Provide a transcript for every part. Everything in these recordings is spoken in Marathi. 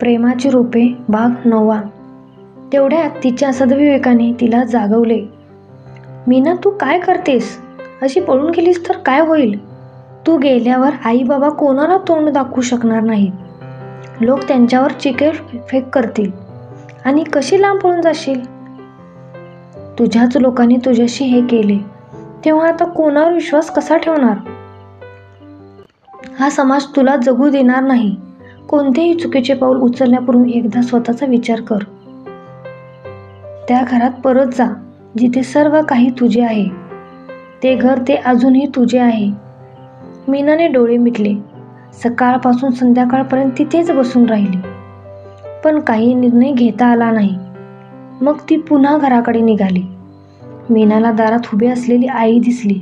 प्रेमाची रोपे भाग 9. तेवढ्यात तिच्या सद्विवेकाने तिला जागवले. मीना, तू काय करतेस? अशी पळून गेलीस तर काय होईल? तू गेल्यावर आई बाबा कोणाला तोंड दाखवू शकणार नाहीत. लोक त्यांच्यावर चिकेल करतील आणि कशी लांब पळून जाशील? तुझ्याच लोकांनी तुझ्याशी हे केले तेव्हा आता कोणावर विश्वास कसा ठेवणार? हा समाज तुला जगू देणार नाही. कोणतेही चुकीचे पाऊल उचलण्यापूर्वी एकदा स्वतःचा विचार कर. त्या घरात परत जा जिथे सर्व काही तुझे आहे. ते घर ते अजूनही तुझे आहे. मीनाने डोळे मिटले. सकाळपासून संध्याकाळपर्यंत तिथेच बसून राहिली, पण काही निर्णय घेता आला नाही. मग ती पुन्हा घराकडे निघाली. मीनाला दारात उभी असलेली आई दिसली.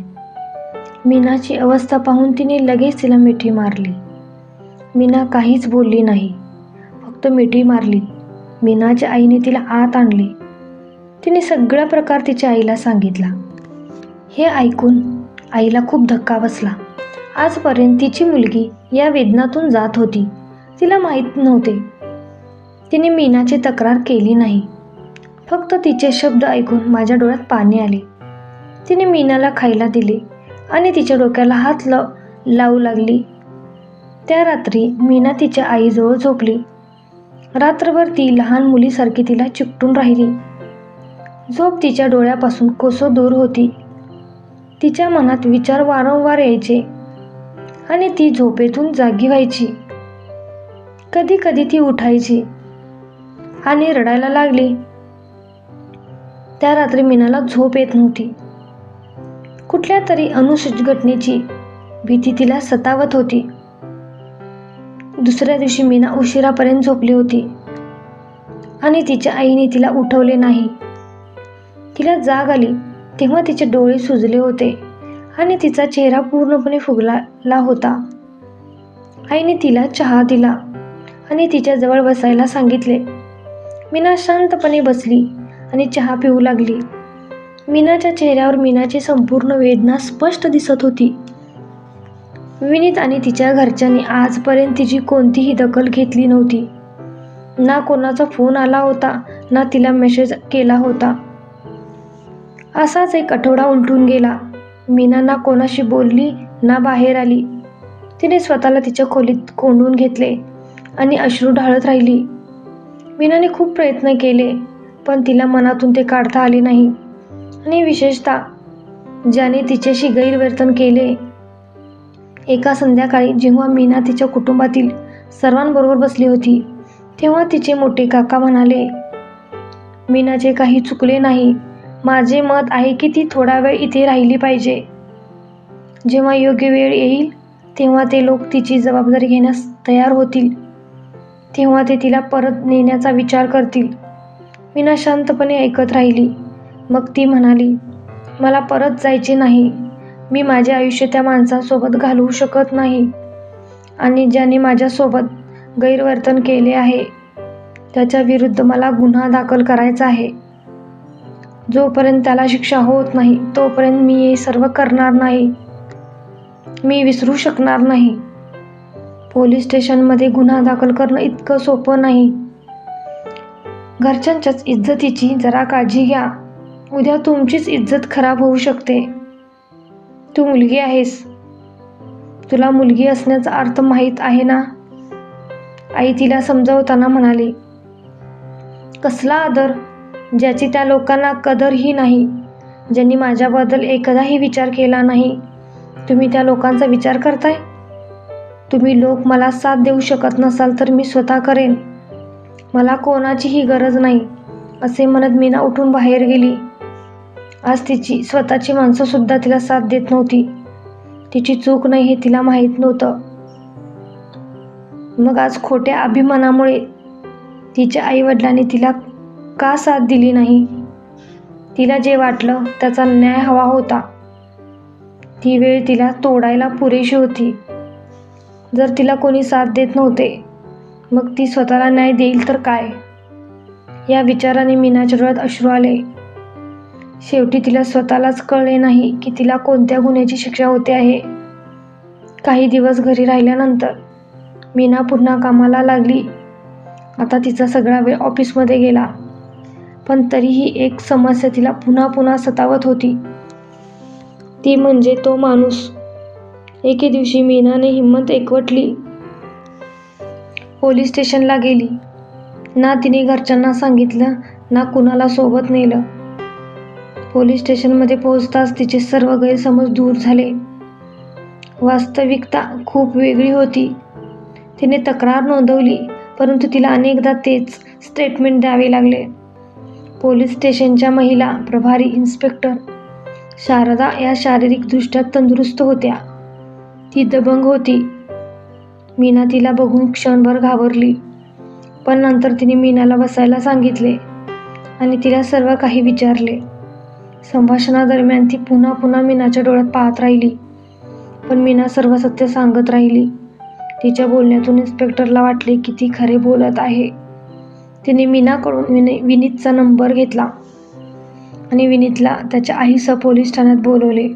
मीनाची अवस्था पाहून तिने लगेच तिला मिठी मारली. मीना काहीच बोलली नाही, फक्त मिठी मारली. मीनाच्या आईने तिला आत आणले. तिने सगळा प्रकार तिच्या आईला सांगितला. हे ऐकून आईला खूप धक्का बसला. आजपर्यंत तिची मुलगी या वेदनातून जात होती, तिला माहीत नव्हते. तिने मीनाची तक्रार केली नाही. फक्त तिचे शब्द ऐकून माझ्या डोळ्यात पाणी आले. तिने मीनाला खायला दिले आणि तिच्या डोक्याला हात लावू लागली. त्या रात्री मीना तिच्या आईजवळ झोपली. रात्रभर ती लहान मुलीसारखी तिला चिकटून राहिली. झोप तिच्या डोळ्यापासून कोसो दूर होती. तिच्या मनात विचार वारंवार यायचे आणि ती झोपेतून जागी व्हायची. कधी कधी ती उठायची आणि रडायला लागली. त्या रात्री मीनाला झोप येत नव्हती. कुठल्या तरी अनुचित घटनेची भीती तिला सतावत होती. दुसऱ्या दिवशी मीना उशिरापर्यंत झोपली होती आणि तिच्या आईने तिला उठवले नाही. तिला जाग आली तेव्हा तिचे डोळे सुजले होते आणि तिचा चेहरा पूर्णपणे फुगला होता. आईने तिला चहा दिला आणि तिच्या जवळ बसायला सांगितले. मीना शांतपणे बसली आणि चहा पिऊ लागली. मीनाच्या चेहऱ्यावर मीनाची संपूर्ण वेदना स्पष्ट दिसत होती. विनीत आणि तिच्या घरच्यांनी आजपर्यंत तिची कोणतीही दखल घेतली नव्हती. ना कोणाचा फोन आला होता, ना तिला मेसेज केला होता. असाच एक आठवडा उलटून गेला. मीना ना कोणाशी बोलली ना बाहेर आली. तिने स्वतःला तिच्या खोलीत कोंडून घेतले आणि अश्रू ढाळत राहिली. मीनाने खूप प्रयत्न केले, पण तिला मनातून ते काढता आले नाही. आणि विशेषतः ज्याने तिच्याशी गैरवर्तन केले. एका संध्याकाळी जेव्हा मीना तिच्या कुटुंबातील सर्वांबरोबर बसली होती, तेव्हा तिचे मोठे काका म्हणाले, मीनाचे काही चुकले नाही. माझे मत आहे की ती थोडा वेळ इथे राहिली पाहिजे. जेव्हा योग्य वेळ येईल तेव्हा ते लोक तिची जबाबदारी घेण्यास तयार होतील. तेव्हा ते तिला परत नेण्याचा विचार करतील. मीना शांतपणे ऐकत राहिली. मग ती म्हणाली, मला परत जायचे नाही. मी माझे आयुष्य त्या माणसासोबत घालवू शकत नाही आणि ज्याने माझ्यासोबत गैरवर्तन केले आहे त्याच्या विरुद्ध मला गुन्हा दाखल करायचा आहे. जोपर्यंत त्याला शिक्षा होत नाही तोपर्यंत मी हे सर्व करणार नाही. मी विसरू शकणार नाही. पोलीस स्टेशनमध्ये गुन्हा दाखल करणं इतकं सोपं नाही. घरच्यांच्याच इज्जतीची जरा काळजी घ्या. उद्या तुमचीच इज्जत खराब होऊ शकते. तू मुलगी आहेस. तुला मुलगी असण्याचा अर्थ माहीत आहे ना? आई तिला समजावताना म्हणाली. कसला आदर, ज्याची त्या लोकांना कदरही नाही, ज्यांनी माझ्याबद्दल एकदाही विचार केला नाही. तुम्ही त्या लोकांचा विचार करताय? तुम्ही लोक मला साथ देऊ शकत नसाल तर मी स्वतः करेन. मला कोणाचीही गरज नाही, असे म्हणत मीना उठून बाहेर गेली. आज तिची स्वतःची माणसं सुद्धा तिला साथ देत नव्हती. तिची चूक नाही हे तिला माहीत नव्हतं. मग आज खोट्या अभिमानामुळे तिच्या आईवडिलांनी तिला का साथ दिली नाही? तिला जे वाटलं त्याचा न्याय हवा होता. ती वेळ तिला तोडायला पुरेशी होती. जर तिला कोणी साथ देत नव्हते, मग ती स्वतःला न्याय देईल तर काय? या विचाराने मीनाच्या डोळ्यात अश्रू आले. शेवटी तिला स्वतःलाच कळले नाही की तिला कोणत्या गुन्ह्याची शिक्षा होते आहे. काही दिवस घरी राहिल्यानंतर मीना पुन्हा कामाला लागली. आता तिचा सगळा वेळ ऑफिसमध्ये गेला, पण तरीही एक समस्या तिला पुन्हा पुन्हा सतावत होती. ती म्हणजे तो माणूस. एके दिवशी मीनाने हिंमत एकवटली. पोलीस स्टेशनला गेली. ना तिने घरच्यांना सांगितलं, ना कुणाला सोबत नेलं. पोलीस स्टेशनमध्ये पोहोचताच तिचे सर्व गैरसमज दूर झाले. वास्तविकता खूप वेगळी होती. तिने तक्रार नोंदवली, परंतु तिला अनेकदा तेच स्टेटमेंट द्यावे लागले. पोलीस स्टेशनच्या महिला प्रभारी इन्स्पेक्टर शारदा या शारीरिकदृष्ट्या तंदुरुस्त होत्या. ती दबंग होती. मीना तिला बघून क्षणभर घाबरली, पण नंतर तिने मीनाला बसायला सांगितले आणि तिला सर्व काही विचारले. संभाषणादरम्यान ती पुन्हा पुन्हा मीनाच्या डोळ्यात पाहत राहिली, पण मीना सर्व सत्य सांगत राहिली. तिच्या बोलण्यातून इन्स्पेक्टरला वाटले की ती खरे बोलत आहे. तिने मीनाकडून विनीतचा नंबर घेतला आणि विनीतला त्याच्या आईसह पोलीस ठाण्यात बोलवले.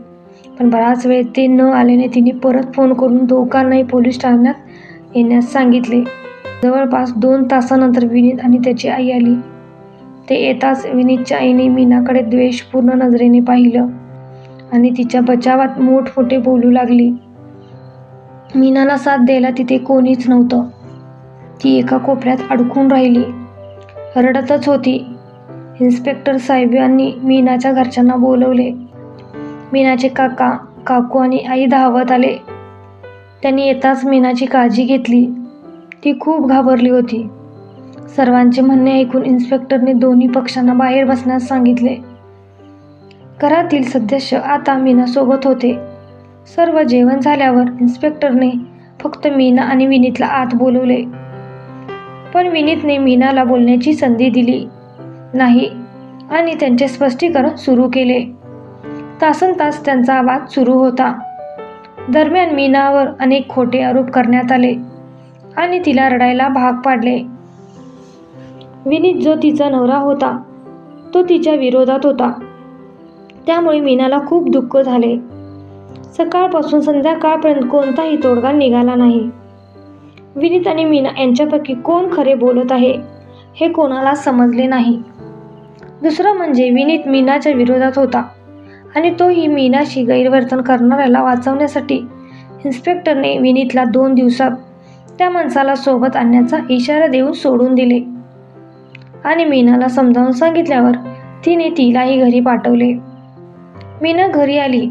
पण बराच वेळ ते न आल्याने तिने परत फोन करून दोघांनाही पोलीस ठाण्यात येण्यास सांगितले. जवळपास 2 तासानंतर विनीत आणि त्याची आई आली. ते येताच विनीतच्या आईने मीनाकडे द्वेषपूर्ण नजरेने पाहिलं आणि तिच्या बचावात मोठमोठे बोलू लागली. मीनाला साथ द्यायला तिथे कोणीच नव्हतं. ती एका कोपऱ्यात अडकून राहिली, रडतच होती. इन्स्पेक्टर साहेबांनी मीनाच्या घरच्यांना बोलवले. मीनाचे काका, काकू आणि आई धावत आले. त्यांनी येताच मीनाची काळजी घेतली. ती खूप घाबरली होती. सर्वांचे म्हणणे ऐकून इन्स्पेक्टरने दोन्ही पक्षांना बाहेर बसण्यास सांगितले. घरातील सदस्य आता मीनासोबत होते. सर्व जेवण झाल्यावर इन्स्पेक्टरने फक्त मीना आणि विनीतला आत बोलवले. पण विनीतने मीनाला बोलण्याची संधी दिली नाही आणि त्यांचे स्पष्टीकरण सुरू केले. तासनतास त्यांचा आवाज सुरू होता. दरम्यान मीनावर अनेक खोटे आरोप करण्यात आले आणि तिला रडायला भाग पाडले. विनीत जो तिचा नवरा होता तो तिच्या विरोधात होता. त्यामुळे मीनाला खूप दुःख झाले. सकाळपासून संध्याकाळपर्यंत कोणताही तोडगा निघाला नाही. विनीत आणि मीना यांच्यापैकी कोण खरे बोलत आहे हे कोणाला समजले नाही. दुसरं म्हणजे विनीत मीनाच्या विरोधात होता आणि तोही मीनाशी गैरवर्तन करणाऱ्याला वाचवण्यासाठी इन्स्पेक्टरने विनीतला 2 दिवसात त्या माणसाला सोबत आणण्याचा इशारा देऊन सोडून दिले आणि मीनाला समजावून सांगितल्यावर तिने तिलाही घरी पाठवले. मीना घरी आली.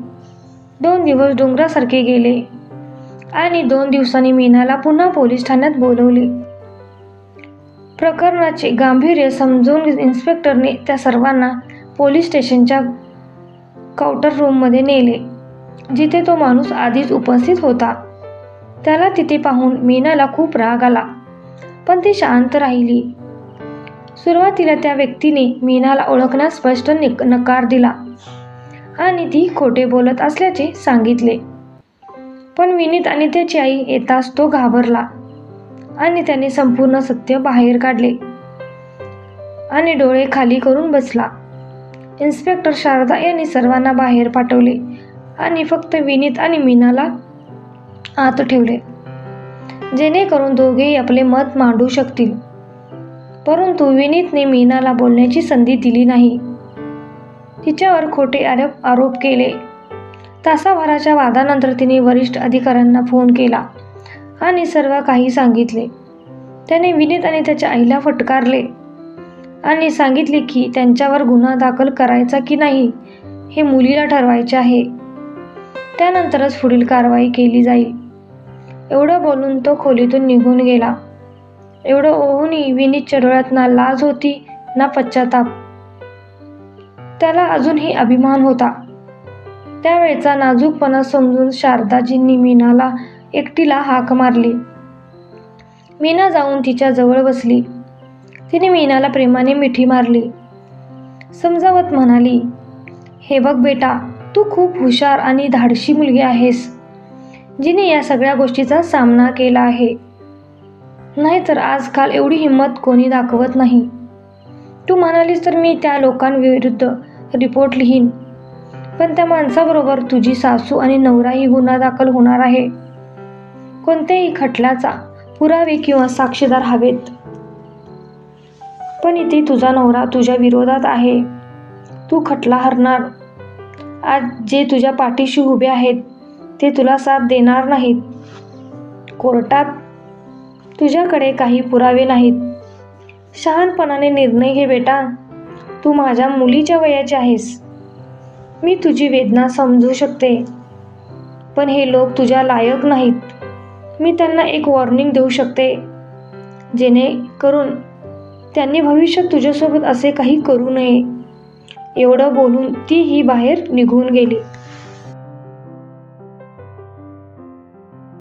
2 दिवस डोंगरासारखे गेले आणि 2 दिवसांनी मीनाला पुन्हा पोलीस ठाण्यात बोलवले. प्रकरणाचे गांभीर्य समजून इन्स्पेक्टरने त्या सर्वांना पोलीस स्टेशनच्या काउंटर रूममध्ये नेले, जिथे तो माणूस आधीच उपस्थित होता. त्याला तिथे पाहून मीनाला खूप राग आला, पण ती शांत राहिली. सुरुवातीला त्या व्यक्तीने मीनाला ओळखण्यास स्पष्ट नकार दिला आणि ती खोटे बोलत असल्याचे सांगितले. पण विनीत आणि त्याची आई येताच तो घाबरला आणि त्याने संपूर्ण सत्य बाहेर काढले आणि डोळे खाली करून बसला. इन्स्पेक्टर शारदा यांनी सर्वांना बाहेर पाठवले आणि फक्त विनीत आणि मीनाला आत ठेवले, जेणेकरून दोघेही आपले मत मांडू शकतील. परंतु विनीतने मीनाला बोलण्याची संधी दिली नाही. तिच्यावर खोटे आरोप केले. तासाभराच्या वादानंतर तिने वरिष्ठ अधिकाऱ्यांना फोन केला आणि सर्व काही सांगितले. त्याने विनीत आणि त्याच्या आईला फटकारले आणि सांगितले की त्यांच्यावर गुन्हा दाखल करायचा की नाही हे मुलीला ठरवायचे आहे. त्यानंतरच पुढील कारवाई केली जाईल. एवढं बोलून तो खोलीतून निघून गेला. एवढं होऊनही विनीतच्या डोळ्यात ना लाज होती ना पश्चाताप. त्याला अजूनही अभिमान होता. त्यावेळचा नाजूकपणा समजून शारदाजींनी मीनाला एकटीला हाक मारली. मीना जाऊन तिच्या जवळ बसली. तिने मीनाला प्रेमाने मिठी मारली. समजावत म्हणाली, हे बघ बेटा, तू खूप हुशार आणि धाडशी मुलगी आहेस, जिने या सगळ्या गोष्टीचा सामना केला आहे. नाहीतर आजकाल एवढी हिंमत कोणी दाखवत नाही. तू म्हणालीस तर मी त्या लोकांविरुद्ध रिपोर्ट लिहीन, पण त्या माणसाबरोबर तुझी सासू आणि नवराही गुन्हा दाखल होणार आहे. कोणत्याही खटल्याचा पुरावे किंवा साक्षीदार हवेत. पण इथे तुझा नवरा तुझ्या विरोधात आहे. तू खटला हरणार. आज जे तुझ्या पाठीशी उभे आहेत ते तुला साथ देणार नाहीत. कोर्टात तुझ्याकडे काही पुरावे नाहीत. शहाणपणाने निर्णय घे बेटा. तू माझ्या मुलीच्या वयाची आहेस. मी तुझी वेदना समजू शकते, पण हे लोक तुझ्या लायक नाहीत. मी त्यांना एक वॉर्निंग देऊ शकते, जेणेकरून त्यांनी भविष्यात तुझ्यासोबत असे काही करू नये. एवढं बोलून ती बाहेर निघून गेली.